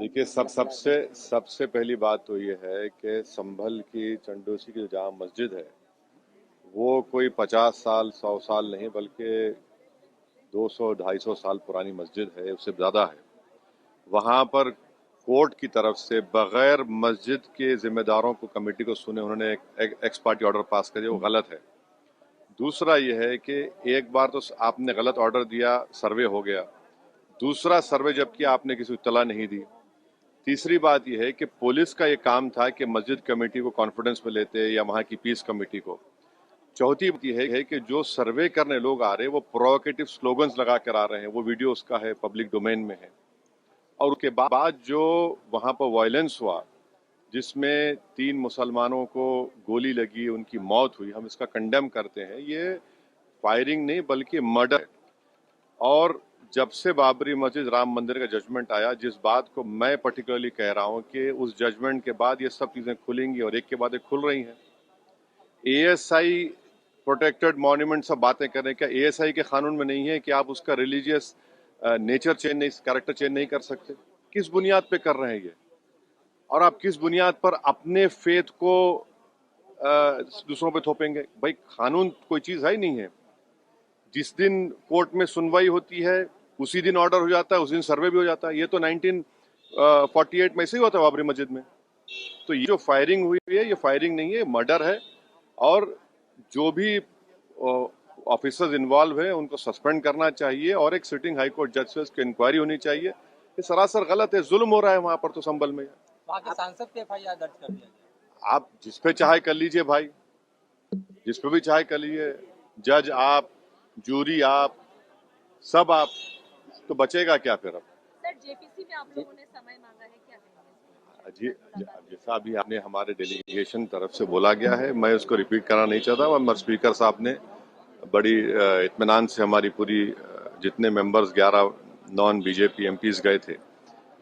देखिए सबसे सबसे पहली बात तो ये है कि संभल की चंडोसी की जो जामा मस्जिद है वो कोई 50 साल 100 साल नहीं बल्कि 200-250 साल पुरानी मस्जिद है, उससे ज़्यादा है। वहाँ पर कोर्ट की तरफ से बगैर मस्जिद के जिम्मेदारों को कमेटी को सुने उन्होंने एक एक्स पार्टी ऑर्डर पास कर दिया, वो गलत है। दूसरा ये है कि एक बार तो आपने गलत ऑर्डर दिया, सर्वे हो गया। दूसरा सर्वे जब किया आपने किसी को इत्तला नहीं दी। तीसरी बात यह है कि पुलिस का ये काम था कि मस्जिद कमेटी को कॉन्फिडेंस में लेते या वहाँ की पीस कमेटी को। चौथी बात यह है कि जो सर्वे करने लोग आ रहे हैं वो प्रोवोकेटिव स्लोगन्स लगा कर आ रहे हैं, वो वीडियो उसका है, पब्लिक डोमेन में है। और उसके बाद जो वहाँ पर वायलेंस हुआ जिसमें 3 मुसलमानों को गोली लगी, उनकी मौत हुई, हम इसका कंडेम करते हैं। ये फायरिंग नहीं बल्कि मर्डर। और जब से बाबरी मस्जिद राम मंदिर का जजमेंट आया, जिस बात को मैं पर्टिकुलरली कह रहा हूं कि उस जजमेंट के बाद ये सब चीजें खुलेंगी और एक के बाद एक खुल रही हैं। एएसआई प्रोटेक्टेड मॉन्यूमेंट सब बातें कर रहे हैं, क्या एएसआई के कानून में नहीं है कि आप उसका रिलीजियस नेचर चेंज नहीं, कैरेक्टर चेंज नहीं कर सकते? किस बुनियाद पे कर रहे हैं ये? और आप किस बुनियाद पर अपने फेथ को दूसरों पे थोपेंगे? भाई कानून कोई चीज है ही नहीं है। जिस दिन कोर्ट में सुनवाई होती है उसी दिन ऑर्डर हो जाता है, उस दिन सर्वे भी हो जाता है। ये तो 1948 में ऐसे ही हुआ था बाबरी मस्जिद में। तो ये जो फायरिंग हुई है ये फायरिंग नहीं है, मर्डर है। और जो भी ऑफिसर्स इन्वॉल्व है उनको सस्पेंड करना चाहिए और एक सिटिंग हाई कोर्ट जज से उसकी इंक्वायरी होनी चाहिए। ये सरासर गलत है, जुल्म हो रहा है वहां पर तो संभल में। वहाँ के सांसद पे एफआईआर दर्ज कर दिया गया। आप जिस पे चाहे कर लीजिए भाई, जिस पे भी चाहे कर लीजिए, जज आप, जूरी आप, सब आप, तो बचेगा क्या फिर? अब सर जेपीसी में आप लोगों ने समय मांगा है, क्या कहेंगे? जी, जैसा अभी आपने हमारे डेलीगेशन तरफ से बोला गया है, मैं उसको रिपीट करना नहीं चाहता। मगर स्पीकर साहब ने बड़ी इत्मीनान से हमारी पूरी जितने मेंबर्स 11 नॉन बीजेपी एमपीज गए थे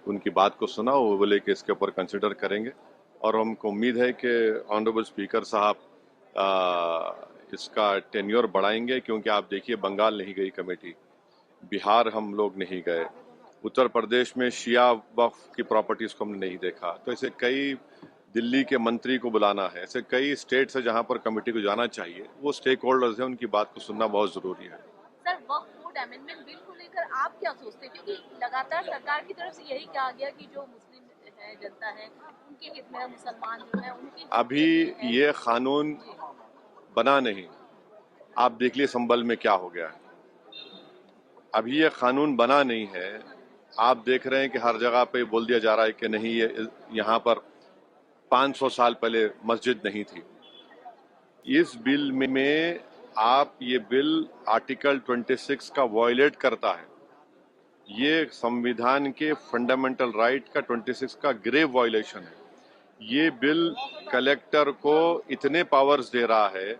उनकी बात को सुना। वो बोले कि इसके ऊपर कंसिडर करेंगे और हमको उम्मीद है कि ऑनरेबल स्पीकर साहब इसका टेन्योर बढ़ाएंगे, क्योंकि आप देखिए बंगाल नहीं गई कमेटी, बिहार हम लोग नहीं गए, उत्तर प्रदेश में शिया वक्फ की प्रॉपर्टीज को हमने नहीं देखा। तो ऐसे कई, दिल्ली के मंत्री को बुलाना है, ऐसे कई स्टेट्स है जहां पर कमेटी को जाना चाहिए। वो स्टेक होल्डर्स हैं, उनकी बात को सुनना बहुत जरूरी है। सर वक्फ बोर्ड अमेंडमेंट बिल को लेकर आप क्या सोचते हैं, क्योंकि लगातार सरकार की तरफ से यही कहा गया कि जो मुस्लिम है, जनता है, उनके हित में, मुसलमान जो है उनके अभी ये कानून बना नहीं, आप देख लिए संभल में क्या हो गया है। अभी ये कानून बना नहीं है, आप देख रहे हैं कि हर जगह पे बोल दिया जा रहा है कि नहीं, ये यहाँ पर 500 साल पहले मस्जिद नहीं थी। इस बिल में आप, ये बिल आर्टिकल 26 का वायलेट करता है। ये संविधान के फंडामेंटल राइट का 26 का ग्रेव वायलेशन है। ये बिल कलेक्टर को इतने पावर्स दे रहा है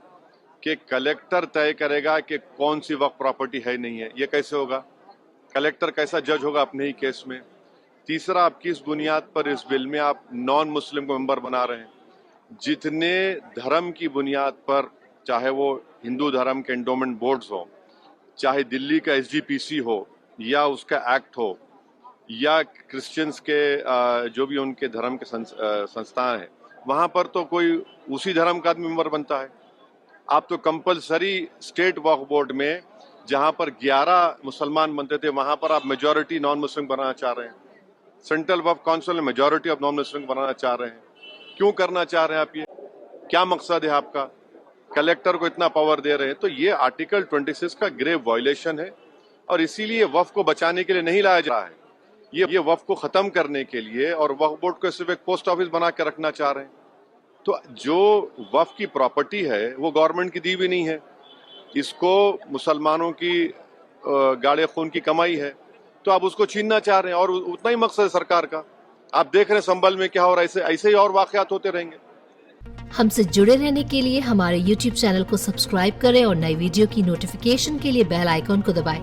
कि कलेक्टर तय करेगा कि कौन सी वक्फ प्रॉपर्टी है नहीं है। ये कैसे होगा? कलेक्टर कैसा जज होगा अपने ही केस में? तीसरा, आप किस बुनियाद पर इस बिल में आप नॉन मुस्लिम को मेंबर बना रहे हैं? जितने धर्म की बुनियाद पर, चाहे वो हिंदू धर्म के एंडोमेंट बोर्ड्स हो, चाहे दिल्ली का एसजीपीसी हो या उसका एक्ट हो, या क्रिश्चियंस के जो भी उनके धर्म के संस्थान है, वहां पर तो कोई उसी धर्म का आदमी मेंबर बनता है। आप तो कंपलसरी स्टेट वक्फ बोर्ड में जहां पर 11 मुसलमान बनते थे, वहां पर आप मेजॉरिटी नॉन मुस्लिम बनाना चाह रहे हैं। सेंट्रल वक्फ काउंसिल में मेजॉरिटी ऑफ नॉन मुस्लिम बनाना चाह रहे हैं। क्यों करना चाह रहे हैं आप? ये क्या मकसद है आपका? कलेक्टर को इतना पावर दे रहे हैं। तो ये आर्टिकल 26 का ग्रेव वायलेशन है और इसीलिए वक्फ को बचाने के लिए नहीं लाया जा रहा है। ये वक्फ को खत्म करने के लिए, और वक्फ बोर्ड को सिर्फ एक पोस्ट ऑफिस बना के रखना चाह रहे हैं। तो जो वक्फ की प्रॉपर्टी है वो गवर्नमेंट की दी भी नहीं है, इसको मुसलमानों की गाड़े खून की कमाई है, तो आप उसको छीनना चाह रहे हैं। और उतना ही मकसद है सरकार का। आप देख रहे हैं संभल में क्या हो रहा है, ऐसे ही और वाकयात होते रहेंगे। हमसे जुड़े रहने के लिए हमारे YouTube चैनल को सब्सक्राइब करें और नई वीडियो की नोटिफिकेशन के लिए बेल आइकॉन को दबाएं।